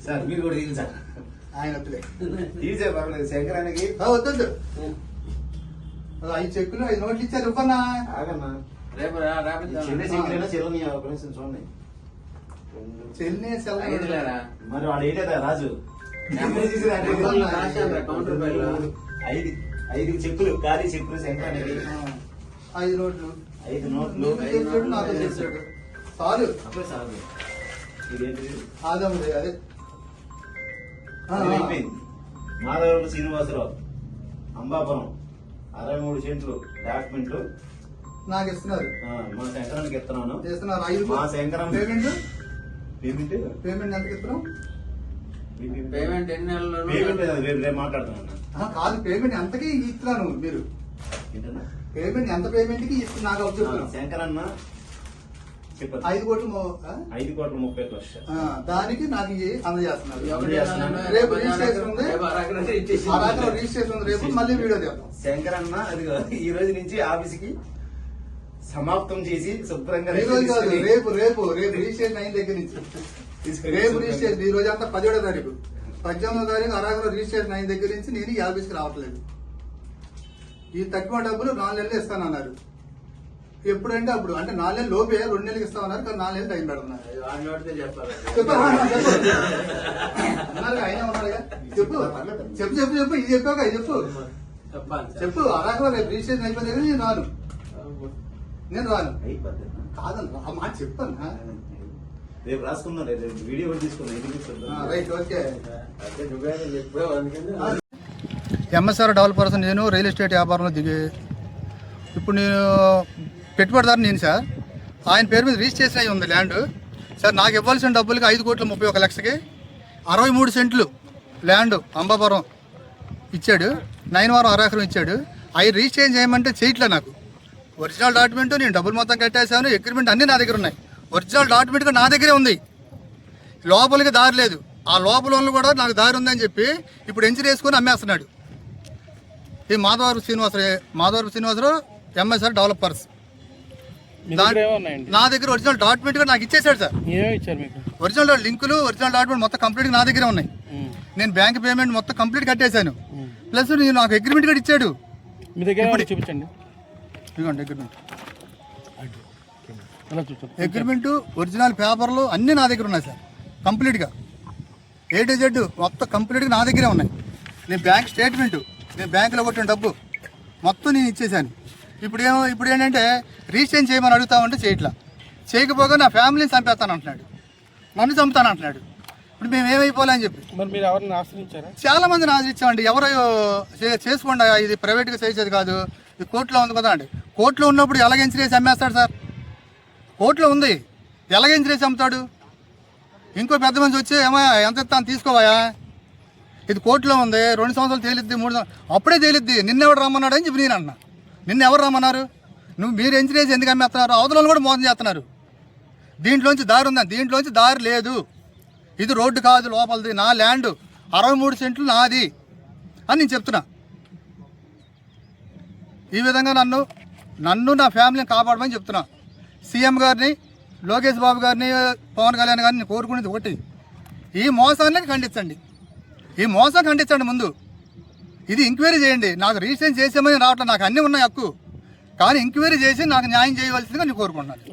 Sir మీరు కూడా తీరు సార్. ఆయన వద్దులే తీసే పర్లేదు శంకరానికి వద్దు. 5 చెక్కులు 5 నోట్లు ఇచ్చారు ఇవ్వన్నా. ఆగన్నా రేపు చిన్న శంకరైనా చెల్లని అవకాశం చూడండి. చెల్లి మరి వాడు ఏంటా రాజు ఐదు చెక్కులు ఖాళీ చెక్కులు శంకరానికి 5 నోట్లు 5 నోట్లు చేసాడు నాతో చేసాడు చాలు. అప్పుడే సాగు ఇదేంటి ఆదముడే అదే మాధవరపు శ్రీనివాసరావు అంబాపురం 63 సెంట్లు డాక్యుమెంట్లు నాకు ఇస్తున్నారు. మా శంకరానికి ఇస్తున్నాను. చేస్తున్నారు 5 మా శంకరం పేమెంట్ పేమెంట్ ఎంత ఇస్తున్నాం? పేమెంట్ ఎన్ని నెలలు పేమెంట్ రేపు మాట్లాడుతున్నా. కాదు పేమెంట్ ఎంతకి ఇస్తున్నాను మీరు? ఏంటన్నా పేమెంట్ ఎంత పేమెంట్ కి ఇస్తున్నా నాకు చెప్తున్నాను. శంకరన్న చెప్పండి 5 కోట్లు 5,30,00,000. దానికి నాకు అందజేస్తున్నారు. అందజేస్తున్నాను. రేపు రిజిస్ట్రేషన్ ఉంది, రిజిస్ట్రేషన్ ఉంది. రేపు మళ్ళీ వీడియో చేద్దాం. శంకరన్న అది ఈ రోజు నుంచి ఆఫీస్ కి సమాప్తం చేసి శుభ్రంగా ఈ రోజు కాదు, రేపు రేపు రేపు రిజిస్ట్రేషన్ అయిన దగ్గర నుంచి రేపు రిజిస్ట్రేషన్. ఈ రోజు అంతా 17వ తారీఖు 18వ తారీఖు అరాకులో రిజిస్ట్రేషన్ అయిన దగ్గర నుంచి నేను ఈ ఆఫీస్కి రావట్లేదు. ఈ తక్కువ డబ్బులు 4 నెలలు ఇస్తానన్నారు. ఎప్పుడంటే అప్పుడు అంటే 4 నెలలు లోపే 2 నెలలకు ఇస్తామన్నారు. కానీ 4 నెలలు టైం పెడుతున్నారు. అయినా ఉన్నారుగా చెప్పు చెప్పు చెప్పు చెప్పు ఇది చెప్పాక ఇది చెప్పు చెప్పు. అరాకులో రేపు రిజిస్ట్రేషన్ అయిపోయిన దగ్గర నేను రాను కాదన్నా ఆ మాట చెప్పన్నా. రేపు రాసుకున్నా వీడియో కూడా తీసుకున్నా. Right okay. ఎంఎస్ఆర్ డెవలపర్స్ నేను రియల్ ఎస్టేట్ వ్యాపారంలో దిగి ఇప్పుడు నేను పెట్టుబడిదారు నేను సార్. ఆయన పేరు మీద రిజిస్ట్రేషన్ అయి ఉంది ల్యాండ్ సార్. నాకు ఇవ్వాల్సిన డబ్బులకి 5,31,00,000కి 63 సెంట్లు ల్యాండ్ అంబాపురం ఇచ్చాడు. 9 వారం అరాకరం ఇచ్చాడు. అవి రిజిస్ట్రేషన్ చేయమంటే చేయట్లే. నాకు ఒరిజినల్ డాక్యుమెంట్ నేను డబ్బులు మొత్తం కట్టేశాను. అగ్రిమెంట్ అన్నీ నా దగ్గర ఉన్నాయి. ఒరిజినల్ డాక్యుమెంట్ నా దగ్గరే ఉంది. లోపలికి దారి లేదు. ఆ లోపల వాళ్ళు కూడా నాకు దారి ఉందని చెప్పి ఇప్పుడు ఎంచర్ వేసుకొని అమ్మేస్తున్నాడు. ఈ మాధవరపు శ్రీనివాసరావు ఎంఎస్ఆర్ డెవలపర్స్ నా దగ్గర ఒరిజినల్ డాక్యుమెంట్ కూడా నాకు ఇచ్చేసాడు సార్. ఒరిజినల్ లింకులు ఒరిజినల్ డాక్యుమెంట్ మొత్తం కంప్లీట్ నా దగ్గరే ఉన్నాయి. నేను బ్యాంక్ పేమెంట్ మొత్తం కంప్లీట్ కట్టేశాను. ప్లస్ నేను నాకు అగ్రిమెంట్ కూడా ఇచ్చాడు. చూపించండి అగ్రిమెంట్ ఒరిజినల్ పేపర్లు అన్నీ నా దగ్గర ఉన్నాయి సార్. కంప్లీట్గా A to Z మొత్తం కంప్లీట్గా నా దగ్గరే ఉన్నాయి. నేను బ్యాంక్ స్టేట్మెంట్ నేను బ్యాంకులో కొట్టిన డబ్బు మొత్తం నేను ఇచ్చేసాను. ఇప్పుడు ఏంటంటే రిజిస్ట్రేషన్ చేయమని అడుగుతామంటే చేయట్లా. చేయకపోగా నా ఫ్యామిలీని చంపేస్తాను అంటున్నాడు. నన్ను చంపుతాను అంటున్నాడు. ఇప్పుడు మేము ఏమైపోవాలని చెప్పి మీరు ఎవరిని ఆశ్రయించారా? చాలా మందిని ఆశ్రయించామండి. ఎవరో చేసుకోండి, ఇది ప్రైవేట్గా చేసేది కాదు, ఇది కోర్టులో ఉంది కదా అండి. కోర్టులో ఉన్నప్పుడు ఎలాగెంచరేసి అమ్మేస్తాడు సార్? కోర్టులో ఉంది, ఎలాగెంచరేసి అమ్ముతాడు? ఇంకో పెద్ద మనిషి వచ్చి ఏమో ఎంత ఇస్తాను తీసుకోవాయా, ఇది కోర్టులో ఉంది, 2 సంవత్సరాలు తేలిద్ది, 3 సంవత్సరాలు అప్పుడే తేలిద్ది, నిన్నెవరు రమ్మన్నాడు అని చెప్పి నేను అన్నా. నిన్నెవరు రమ్మన్నారు? మీరు ఎంచరేసి ఎందుకు అమ్మేస్తున్నారు? అవతలను కూడా మోసం చేస్తున్నారు. దీంట్లోంచి దారి ఉందని, దీంట్లోంచి దారి లేదు. ఇది రోడ్డు కాదు, లోపలిది నా ల్యాండ్ 63 సెంట్లు నాది అని నేను చెప్తున్నా. ఈ విధంగా నన్ను నా ఫ్యామిలీని కాపాడమని చెప్తున్నా. సీఎం గారిని, లోకేష్ బాబు గారిని, పవన్ కళ్యాణ్ గారిని కోరుకునేది ఒకటి, ఈ మోసాన్ని ఖండించండి. ఈ మోసం ఖండించండి ముందు. ఇది ఎంక్వైరీ చేయండి. నాకు రిజిస్ట్రేషన్ చేసామని రావట్లేదు, నాకు అన్నీ ఉన్నాయి హక్కు, కానీ ఎంక్వైరీ చేసి నాకు న్యాయం చేయవలసిందిగా నేను కోరుకుంటున్నాను.